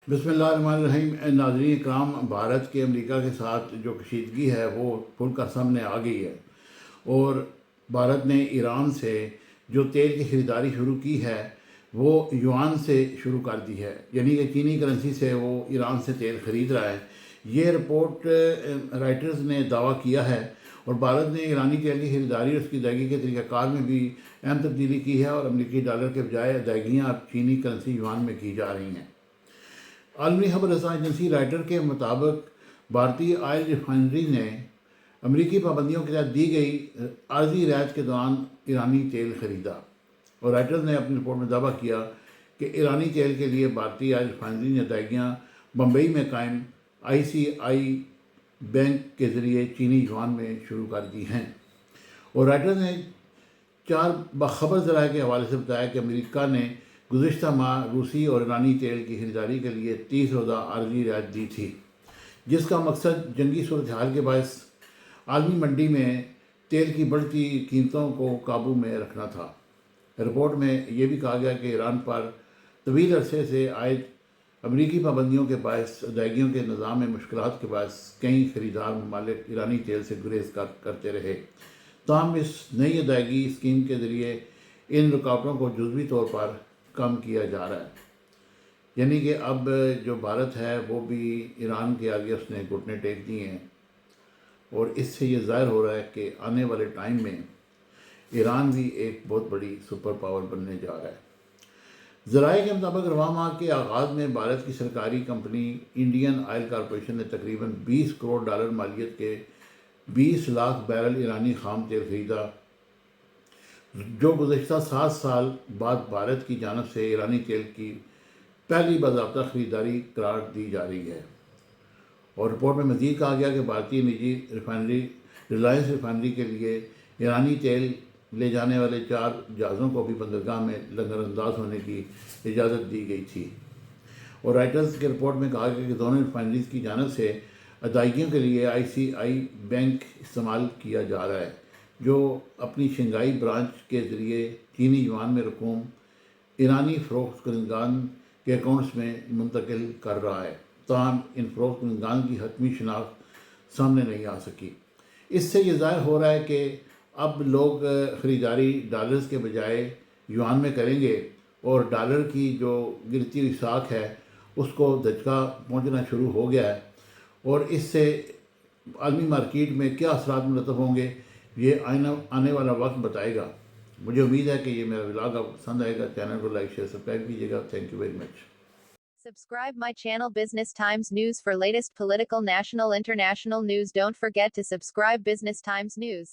بسم اللہ الرحمن الرحیم۔ ناظرین کرام، بھارت کے امریکہ کے ساتھ جو کشیدگی ہے وہ کھل کر سامنے آ گئی ہے، اور بھارت نے ایران سے جو تیل کی خریداری شروع کی ہے وہ یوان سے شروع کر دی ہے، یعنی کہ چینی کرنسی سے وہ ایران سے تیل خرید رہا ہے۔ یہ رپورٹ رائٹرز نے دعویٰ کیا ہے، اور بھارت نے ایرانی تیل کی خریداری اور اس کی ادائیگی کے طریقہ کار میں بھی اہم تبدیلی کی ہے، اور امریکی ڈالر کے بجائے ادائیگیاں اب چینی کرنسی یوان میں کی جا رہی ہیں۔ عالمی خبر رساں ایجنسی رائٹر کے مطابق بھارتی آئل ریفائنری نے امریکی پابندیوں کے تحت دی گئی عارضی رعایت کے دوران ایرانی تیل خریدا، اور رائٹرز نے اپنی رپورٹ میں دعویٰ کیا کہ ایرانی تیل کے لیے بھارتی آئل ریفائنری نے ادائیگیاں بمبئی میں قائم آئی سی آئی بینک کے ذریعے چینی یوان میں شروع کر دی ہیں۔ اور رائٹرز نے چار باخبر ذرائع کے حوالے سے بتایا کہ امریکہ نے گزشتہ ماہ روسی اور ایرانی تیل کی خریداری کے لیے 30 روزہ عارضی رعایت دی تھی، جس کا مقصد جنگی صورتحال کے باعث عالمی منڈی میں تیل کی بڑھتی قیمتوں کو قابو میں رکھنا تھا۔ رپورٹ میں یہ بھی کہا گیا کہ ایران پر طویل عرصے سے عائد امریکی پابندیوں کے باعث ادائیگیوں کے نظام میں مشکلات کے باعث کئی خریدار ممالک ایرانی تیل سے گریز کرتے رہے، تاہم اس نئی ادائیگی اسکیم کے ذریعے ان رکاوٹوں کو جزوی طور پر کم کیا جا رہا ہے، یعنی کہ اب جو بھارت ہے وہ بھی ایران کے آگے اس نے گھٹنے ٹیک دیے ہیں، اور اس سے یہ ظاہر ہو رہا ہے کہ آنے والے ٹائم میں ایران بھی ایک بہت بڑی سپر پاور بننے جا رہا ہے۔ ذرائع کے مطابق رواں ماہ کے آغاز میں بھارت کی سرکاری کمپنی انڈین آئل کارپوریشن نے تقریباً $20 کروڑ مالیت کے 20 لاکھ بیرل ایرانی خام تیل خریدا، جو گزشتہ 7 سال بعد بھارت کی جانب سے ایرانی تیل کی پہلی باضابطہ خریداری قرار دی جا رہی ہے۔ اور رپورٹ میں مزید کہا گیا کہ بھارتی نجی ریفائنری ریلائنس ریفائنری کے لیے ایرانی تیل لے جانے والے 4 جہازوں کو بھی بندرگاہ میں لنگر انداز ہونے کی اجازت دی گئی تھی۔ اور رائٹرز کے رپورٹ میں کہا گیا کہ دونوں ریفائنریز کی جانب سے ادائیگیوں کے لیے آئی سی آئی بینک استعمال کیا جا رہا ہے، جو اپنی شنگھائی برانچ کے ذریعے چینی یوان میں رقوم ایرانی فروخت کنندگان کے اکاؤنٹس میں منتقل کر رہا ہے، تاہم ان فروخت کنندگان کی حتمی شناخت سامنے نہیں آ سکی۔ اس سے یہ ظاہر ہو رہا ہے کہ اب لوگ خریداری ڈالرز کے بجائے یوان میں کریں گے، اور ڈالر کی جو گرتی ہوئی ساکھ ہے اس کو دھچکا پہنچنا شروع ہو گیا ہے، اور اس سے عالمی مارکیٹ میں کیا اثرات مرتب ہوں گے یہ آنے والا وقت بتائے گا۔ مجھے امید ہے کہ یہ میرا ولاگ آپ کو پسند آئے گا۔ چینل کو لائک شیئر سبسکرائب کیجیے گا۔ Thank you very much. Subscribe my channel Business Times News for latest political, national, international news. Don't forget to subscribe Business Times News.